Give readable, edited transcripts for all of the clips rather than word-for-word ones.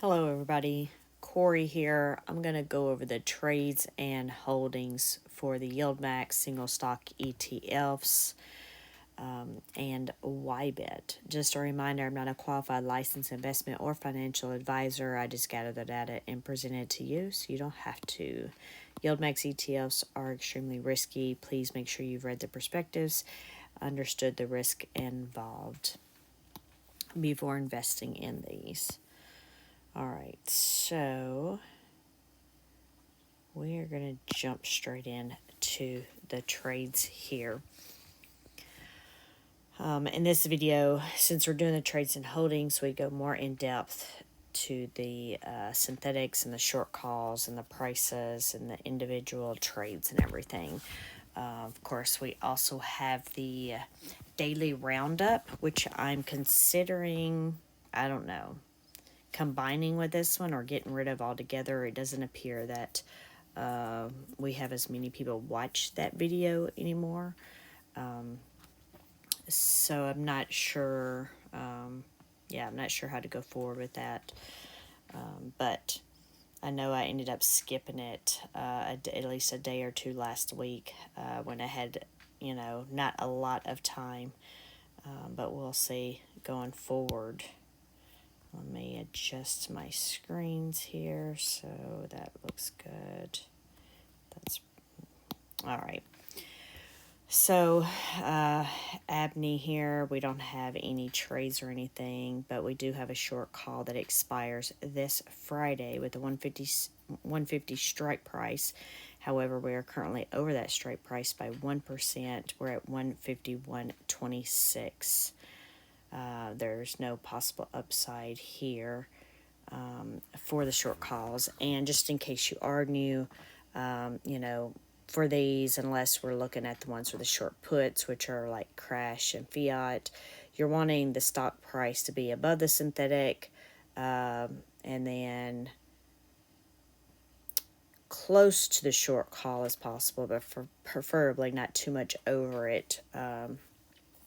Hello everybody, Corey here. I'm going to go over the trades and holdings for the YieldMax single stock ETFs and YBET. Just a reminder, I'm not a qualified licensed investment or financial advisor. I just gather the data and present it to you so you don't have to. YieldMax ETFs are extremely risky. Please make sure you've read the prospectus, understood the risk involved before investing in these. All right, so we are going to jump straight in to the trades here. In this video, since we're doing the trades and holdings, we go more in depth to the synthetics and the short calls and the prices and the individual trades and everything. Of course, we also have the daily roundup, which I'm considering, I don't know, combining with this one or getting rid of altogether. It doesn't appear that we have as many people watch that video anymore. So I'm not sure. I'm not sure how to go forward with that. But I know I ended up skipping it at least a day or two last week when I had, not a lot of time. But we'll see going forward. Let me adjust my screens here so that looks good. That's all right. So, Abney here, we don't have any trades or anything, but we do have a short call that expires this Friday with the 150 strike price. However, we are currently over that strike price by 1%. We're at 151.26. There's no possible upside here for the short calls. And just in case you are new, for these, unless we're looking at the ones with the short puts, which are like Crash and Fiat, you're wanting the stock price to be above the synthetic and then close to the short call as possible, but preferably not too much over it,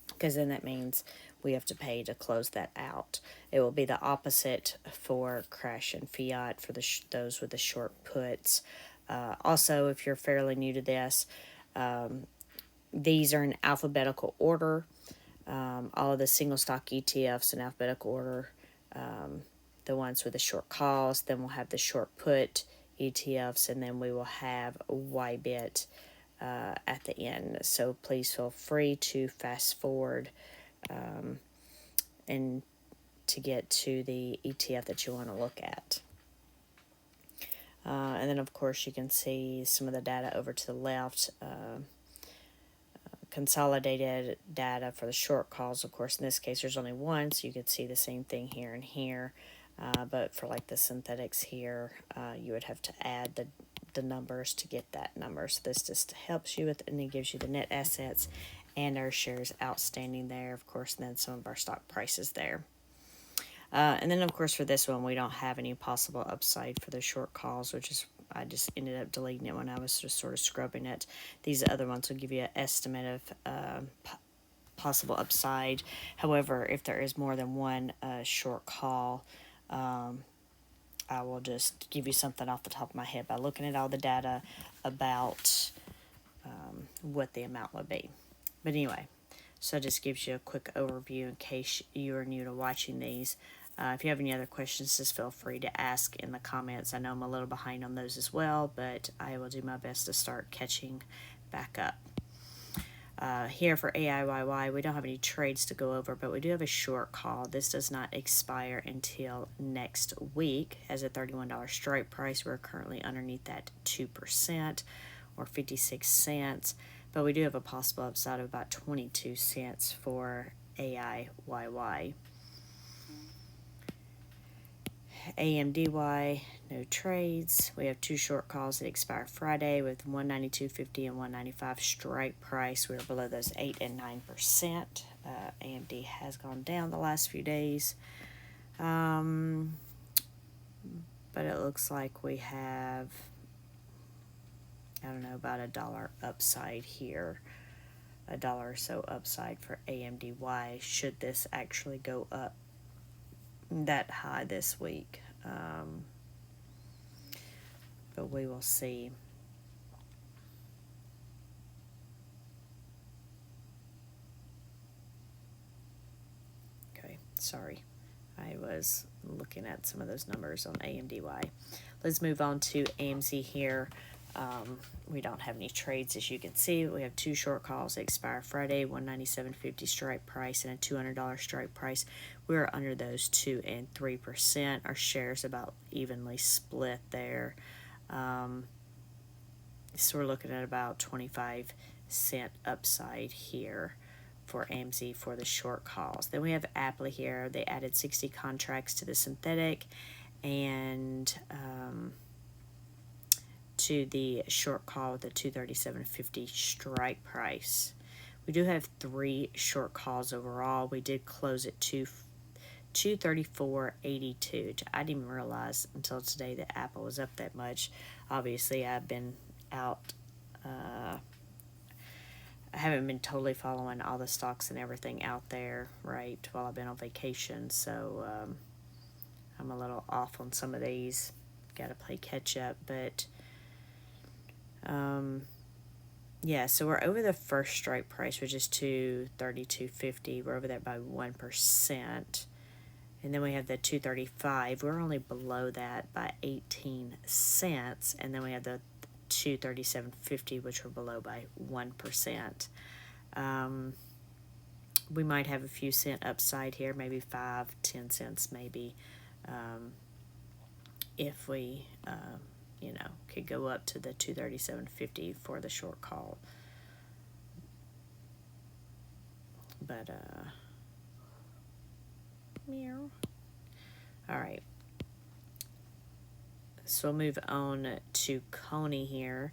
because then that means we have to pay to close that out. It will be the opposite for Crash and Fiat for those with the short puts. Also, if you're fairly new to this, these are in alphabetical order. All of the single stock ETFs in alphabetical order. The ones with the short calls, then we'll have the short put ETFs, and then we will have YBET at the end. So please feel free to fast forward and to get to the ETF that you want to look at. And then, of course, you can see some of the data over to the left. Consolidated data for the short calls. Of course, in this case, there's only one, so you could see the same thing here and here. But for like the synthetics here, you would have to add the numbers to get that number. So this just helps you with, and it gives you the net assets and our shares outstanding there, of course, and then some of our stock prices there. And then, of course, for this one, we don't have any possible upside for the short calls, which is, I just ended up deleting it when I was just sort of scrubbing it. These other ones will give you an estimate of possible upside. However, if there is more than one short call, I will just give you something off the top of my head by looking at all the data about what the amount would be. But anyway, so it just gives you a quick overview in case you are new to watching these. If you have any other questions, just feel free to ask in the comments. I know I'm a little behind on those as well, but I will do my best to start catching back up. Here for AIYY, we don't have any trades to go over, but we do have a short call. This does not expire until next week. Has a $31 strike price. We're currently underneath that 2% or 56 cents, but we do have a possible upside of about 22 cents for AIYY. AMDY, no trades. We have two short calls that expire Friday with 192.50 and 195 strike price. We're below those 8 and 9%. AMD has gone down the last few days. But it looks like we have, I don't know, about $1 upside here. $1 or so upside for AMDY should this actually go up that high this week. But we will see. Okay, sorry. I was looking at some of those numbers on AMDY. Let's move on to AMZ here. We don't have any trades, as you can see. We have 2 short calls that expire Friday, 197.50 strike price and a $200 strike price. We're under those 2 and 3%. Our shares about evenly split there. So we're looking at about 25-cent upside here for AMZ for the short calls. Then we have Apple here. They added 60 contracts to the synthetic and to the short call with the 237.50 strike price. We do have 3 short calls overall. We did close at 234.82, which I didn't even realize until today that Apple was up that much. Obviously, I've been out. I haven't been totally following all the stocks and everything out there, right, while I've been on vacation. So I'm a little off on some of these. Got to play catch up, but yeah, so we're over the first strike price, which is 232.50. We're over that by 1%. And then we have the 235. We're only below that by 18 cents. And then we have the 237.50, which we're below by 1%. We might have a few cent upside here, maybe 5-10 cents maybe, if we could go up to the 237.50 for the short call. But meow. All right, so we'll move on to Coney here.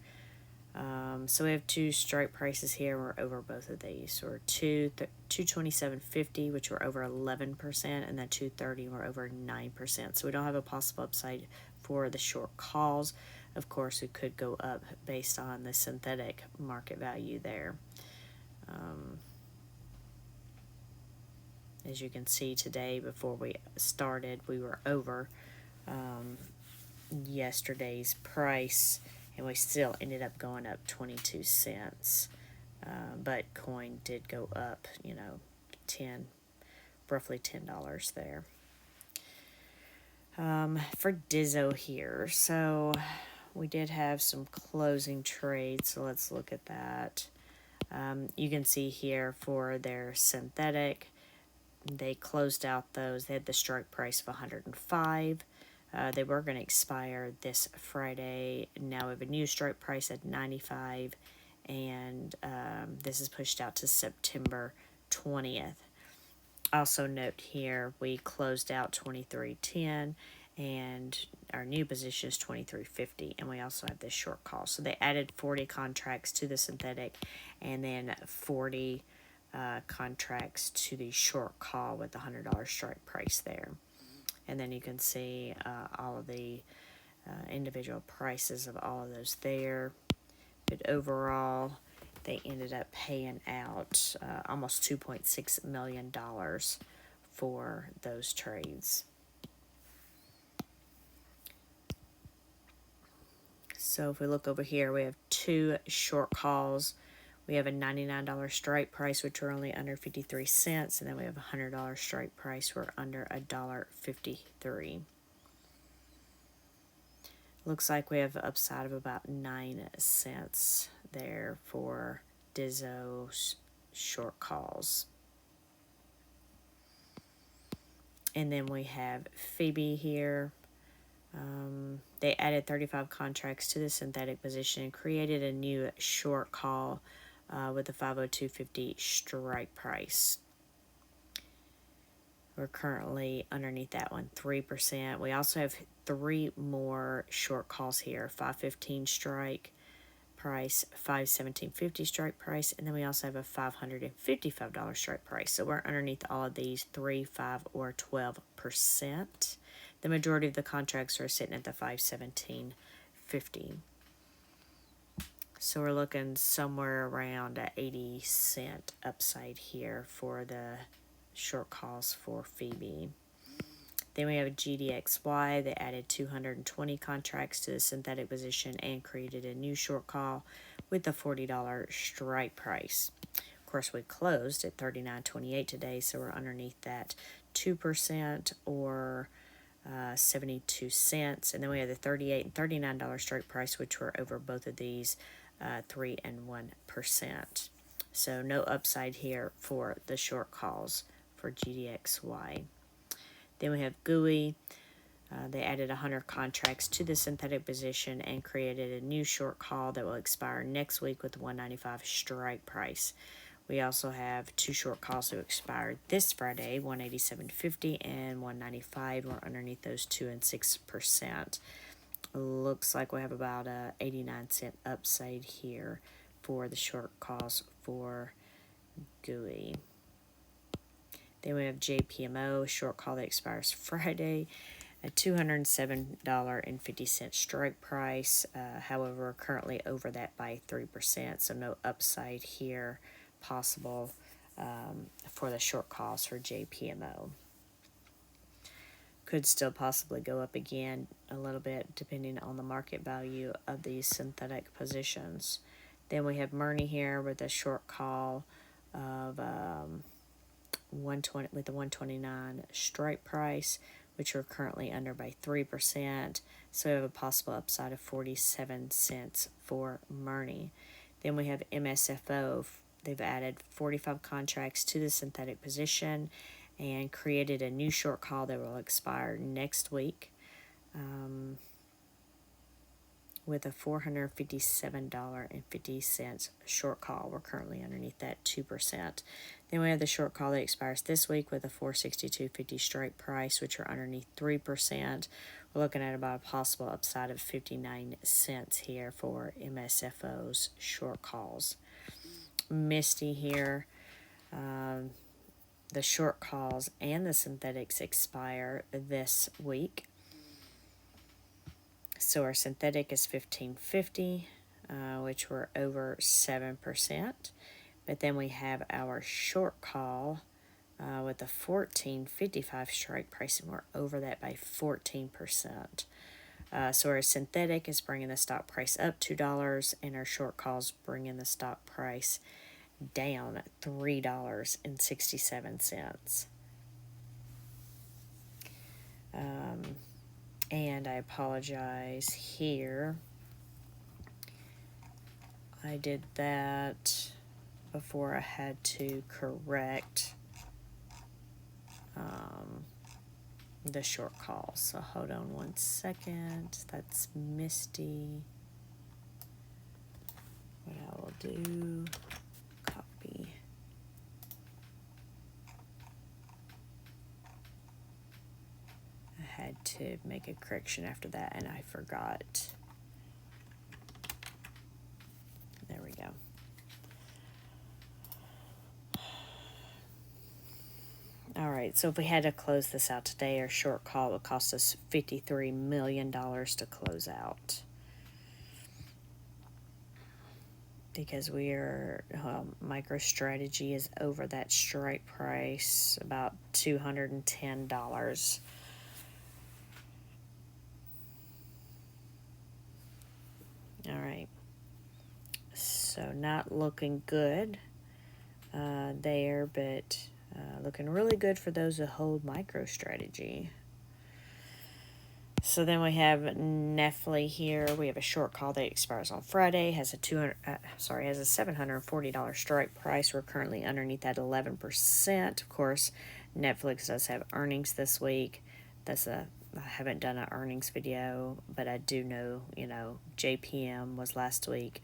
So we have 2 strike prices here. We're over both of these. So we're 227.50, which we're over 11%, and then 230, we're over 9%. So we don't have a possible upside for the short calls. Of course, it could go up based on the synthetic market value there. As you can see today, before we started, we were over yesterday's price, and we still ended up going up 22 cents. But coin did go up, roughly $10 there. For Dizzo here, so we did have some closing trades, so let's look at that. You can see here for their synthetic, they closed out those. They had the strike price of 105. They were going to expire this Friday. Now we have a new strike price at 95, and this is pushed out to September 20th. Also note here, we closed out 23.10, and our new position is 23.50, and we also have this short call. So they added 40 contracts to the synthetic, and then 40 contracts to the short call with the $100 strike price there. And then you can see all of the individual prices of all of those there. But overall, they ended up paying out almost $2.6 million for those trades. So if we look over here, we have 2 short calls. We have a $99 strike price, which we're only under 53 cents, and then we have a $100 strike price, we're under $1.53. Looks like we have an upside of about 9 cents there for Dizzo's short calls. And then we have Phoebe here. They added 35 contracts to the synthetic position and created a new short call with a 502.50 strike price. We're currently underneath that one, 3%. We also have 3 more short calls here, 515 strike price, 517.50 strike price, and then we also have a $555 strike price. So we're underneath all of these 3, 5, or 12%. The majority of the contracts are sitting at the 517.50. So we're looking somewhere around an 80-cent upside here for the short calls for Phoebe. Then we have a GDXY. They added 220 contracts to the synthetic position and created a new short call with a $40 strike price. Of course, we closed at $39.28 today, so we're underneath that 2% or 72 cents. And then we have the $38 and $39 strike price, which were over both of these 3 and 1%. So no upside here for the short calls for GDXY. Then we have GUI. They added 100 contracts to the synthetic position and created a new short call that will expire next week with a $195 strike price. We also have 2 short calls that expired this Friday, $187.50 and $195. We're underneath those 2 and 6%. Looks like we have about a 89-cent upside here for the short calls for GUI. Then we have JPMO, short call that expires Friday, a $207.50 strike price. However, we're currently over that by 3%, so no upside here possible for the short calls for JPMO. Could still possibly go up again a little bit depending on the market value of these synthetic positions. Then we have Murney here with a short call of 120 with the 129 strike price, which we're currently under by 3%. So we have a possible upside of 47 cents for Murney. Then we have MSFO. They've added 45 contracts to the synthetic position and created a new short call that will expire next week with a $457.50 short call. We're currently underneath that 2%. Then we have the short call that expires this week with a $462.50 strike price, which are underneath 3%. We're looking at about a possible upside of 59 cents here for MSFO's short calls. Misty here. The short calls and the synthetics expire this week. So our synthetic is $15.50, which we're over 7%. But then we have our short call with a $14.55 strike price, and we're over that by 14%. So our synthetic is bringing the stock price up $2, and our short calls bringing the stock price down $3.67. And I apologize here. I did that before I had to correct the short call. So hold on one second. That's Misty. What I will do, copy. I had to make a correction after that and I forgot. There we go. All right, so if we had to close this out today, our short call would cost us $53 million to close out. Because MicroStrategy is over that strike price, about $210. All right, so not looking good there, but looking really good for those who hold MicroStrategy. So then we have Nestle here. We have a short call that expires on Friday. Has a $740 strike price. We're currently underneath that 11%. Of course, Netflix does have earnings this week. I haven't done an earnings video, but I do know, JPM was last week,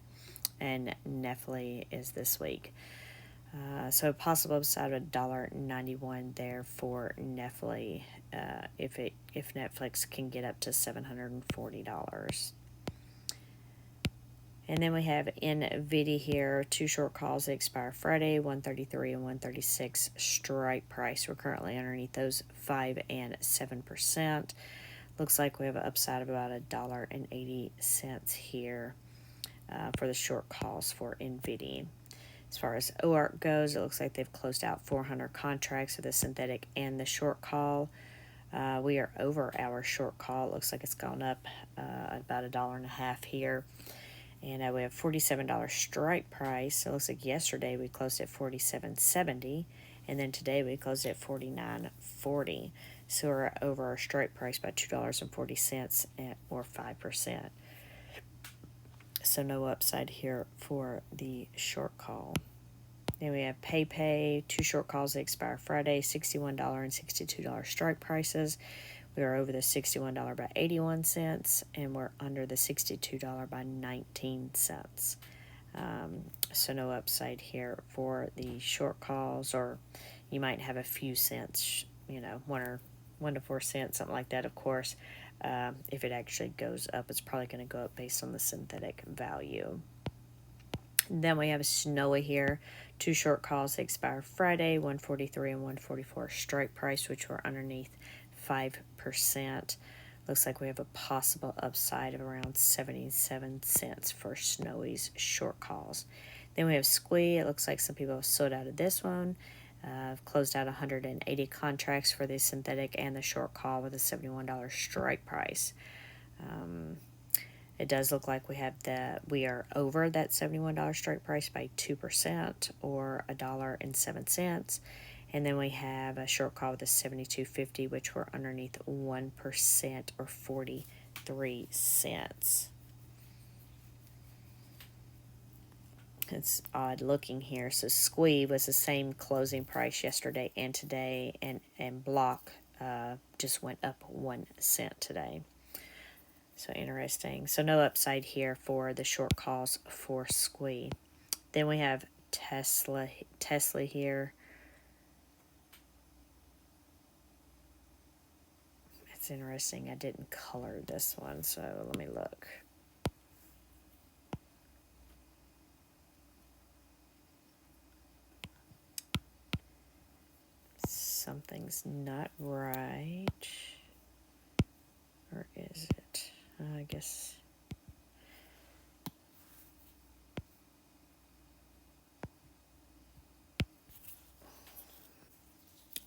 and Nestle is this week. So possible upside of $1.91 there for Nestle if Netflix can get up to $740. And then we have NVIDIA here, 2 short calls that expire Friday, 133 and 136 strike price. We're currently underneath those 5 and 7%. Looks like we have an upside of about $1.80 here for the short calls for NVIDIA. As far as OARC goes, it looks like they've closed out 400 contracts for the synthetic and the short call. We are over our short call. It looks like it's gone up about $1.50 here. And we have $47 strike price. So it looks like yesterday we closed at $47.70, and then today we closed at $49.40. So we're over our strike price by $2.40 or 5%. So no upside here for the short call. Then we have PayPay, 2 short calls that expire Friday, $61 and $62 strike prices. We are over the $61 by 81 cents, and we're under the $62 by 19 cents. So no upside here for the short calls, or you might have a few cents, 1 to 4 cents, something like that. Of course, if it actually goes up, it's probably going to go up based on the synthetic value. Then we have Snowy here, 2 short calls that expire Friday, 143 and 144 strike price, which were underneath 5%. Looks like we have a possible upside of around 77 cents for Snowy's short calls. Then we have Squee. It looks like some people have sold out of this one. I've closed out 180 contracts for the synthetic and the short call with a $71 strike price. It does look like we are over that $71 strike price by 2% or $1.07. And then we have a short call with a $72.50, which we're underneath 1% or 43 cents. It's odd looking here. So Squee was the same closing price yesterday and today, and Block just went up 1 cent today. So interesting. So no upside here for the short calls for Squee. Then we have Tesla here. It's interesting. I didn't color this one, so let me look. Something's not right. Or is it? I guess.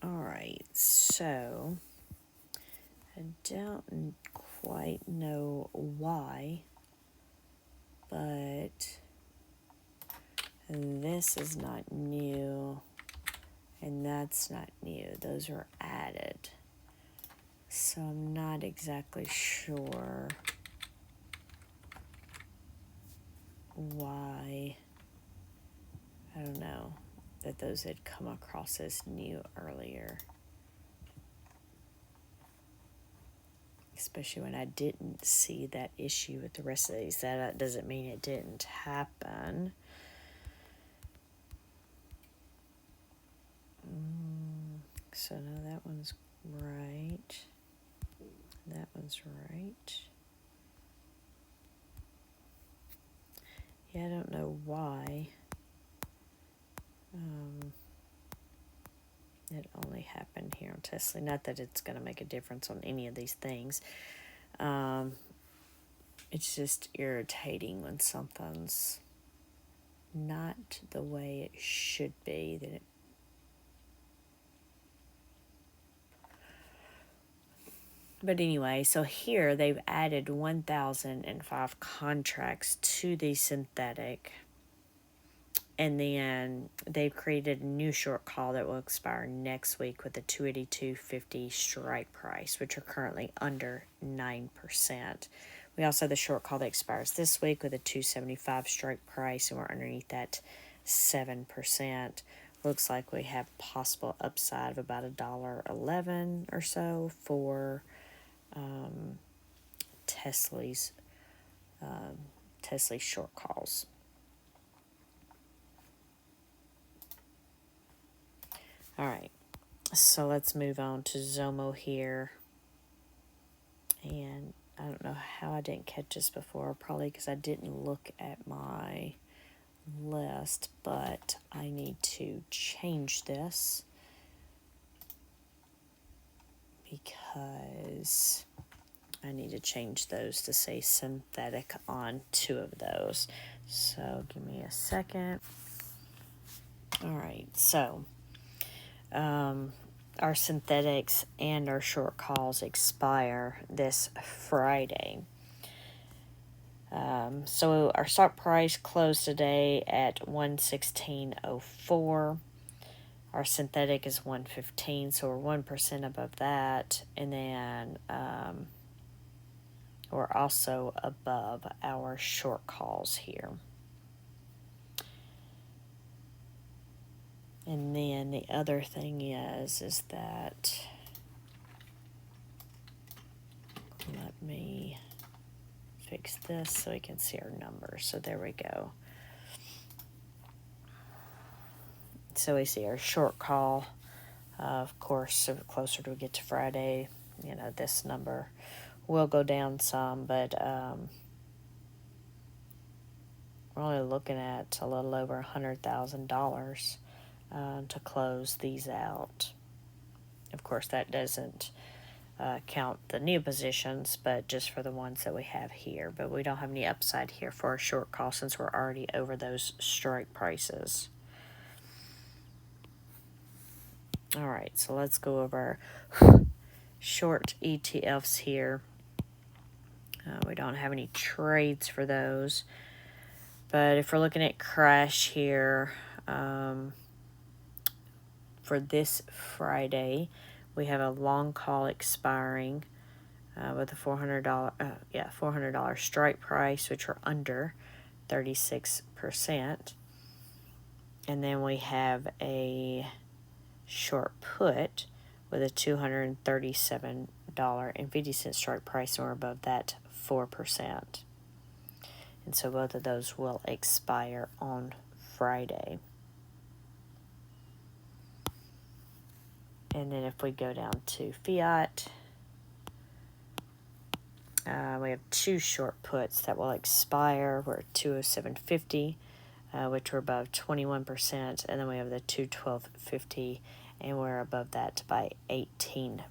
Alright, so I don't quite know why, but this is not new, and that's not new. Those were added. So I'm not exactly sure why, I don't know, that those had come across as new earlier. Especially when I didn't see that issue with the rest of these. That doesn't mean it didn't happen. So no, that one's right. That one's right. Yeah, I don't know why. It only happened here on Tesla. Not that it's going to make a difference on any of these things. It's just irritating when something's not the way it should be. But anyway, so here they've added 1,005 contracts to the synthetic. And then they've created a new short call that will expire next week with a $282.50 strike price, which are currently under 9%. We also have the short call that expires this week with a $275 strike price, and we're underneath that 7%. Looks like we have possible upside of about $1.11 or so for Tesla's short calls. All right, so let's move on to Zomo here. And I don't know how I didn't catch this before, probably because I didn't look at my list, but I need to change this because I need to change those to say synthetic on 2 of those. So give me a second. All right, so our synthetics and our short calls expire this Friday. So our stock price closed today at 116.04. Our synthetic is 115, so we're 1% above that. And then we're also above our short calls here. And then the other thing is that, let me fix this so we can see our numbers. So there we go. So we see our short call. Of course, the closer we get to Friday, this number will go down some, but we're only looking at a little over $100,000 to close these out. Of course, that doesn't count the new positions, but just for the ones that we have here. But we don't have any upside here for our short call since we're already over those strike prices. All right, so let's go over short ETFs here. We don't have any trades for those. But if we're looking at crash here, for this Friday, we have a long call expiring with a $400 strike price, which are under 36%. And then we have a short put with a $237.50 strike price, and we're above that 4%. And so both of those will expire on Friday. And then if we go down to FIAT, we have two short puts that will expire. We're at 207.50, which we're above 21%. And then we have the 212.50, and we're above that by 18%.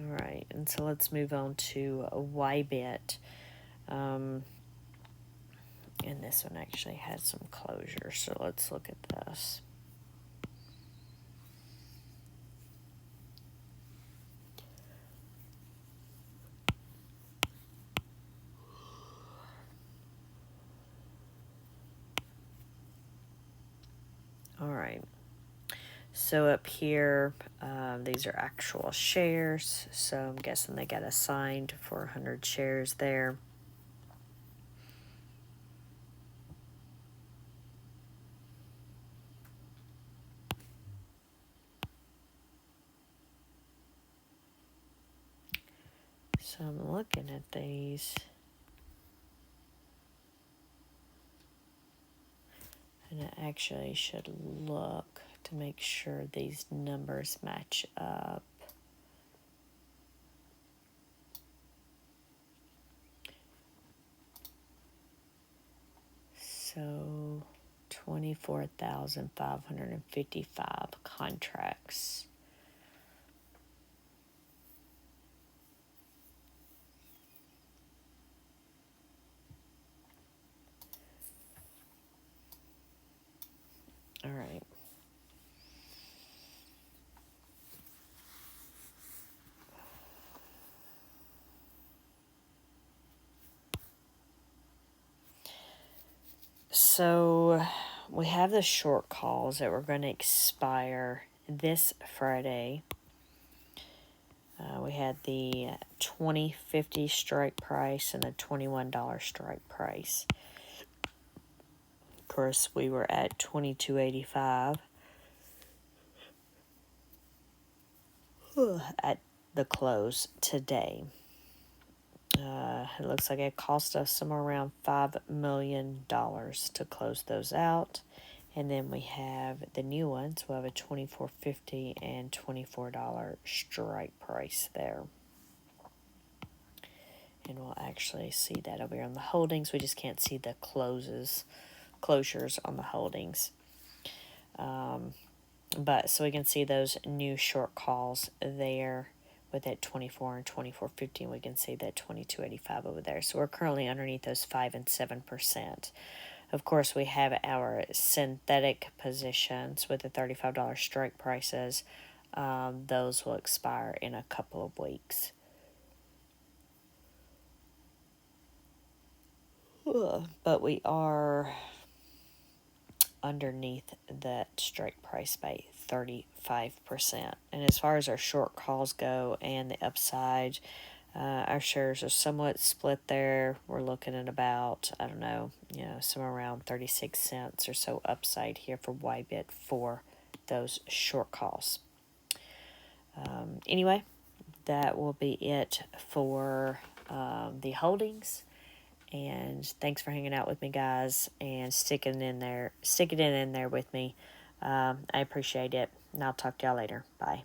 All right, and so let's move on to YBIT. And this one actually has some closure, so let's look at this. All right. So up here, these are actual shares. So I'm guessing they got assigned for 100 shares there. So I'm looking at these. And I actually should look to make sure these numbers match up. So 24,555 contracts. All right. So we have the short calls that were going to expire this Friday. We had the $20.50 strike price and the $21 strike price. Of course, we were at $22.85 at the close today. It looks like it cost us somewhere around $5 million to close those out. And then we have the new ones. We'll have a $24.50 and $24 strike price there. And we'll actually see that over here on the holdings. We just can't see the closures on the holdings. But so we can see those new short calls there with that 24 and 24.50, and we can see that 22.85 over there. So we're currently underneath those 5 and 7%. Of course, we have our synthetic positions with the $35 strike prices. Those will expire in a couple of weeks. But we are underneath that strike price by 35%. And as far as our short calls go and the upside, our shares are somewhat split there. We're looking at about, I don't know, somewhere around 36 cents or so upside here for YBIT for those short calls. Anyway, that will be it for the holdings. And thanks for hanging out with me, guys, and sticking in there with me. I appreciate it, and I'll talk to y'all later. Bye.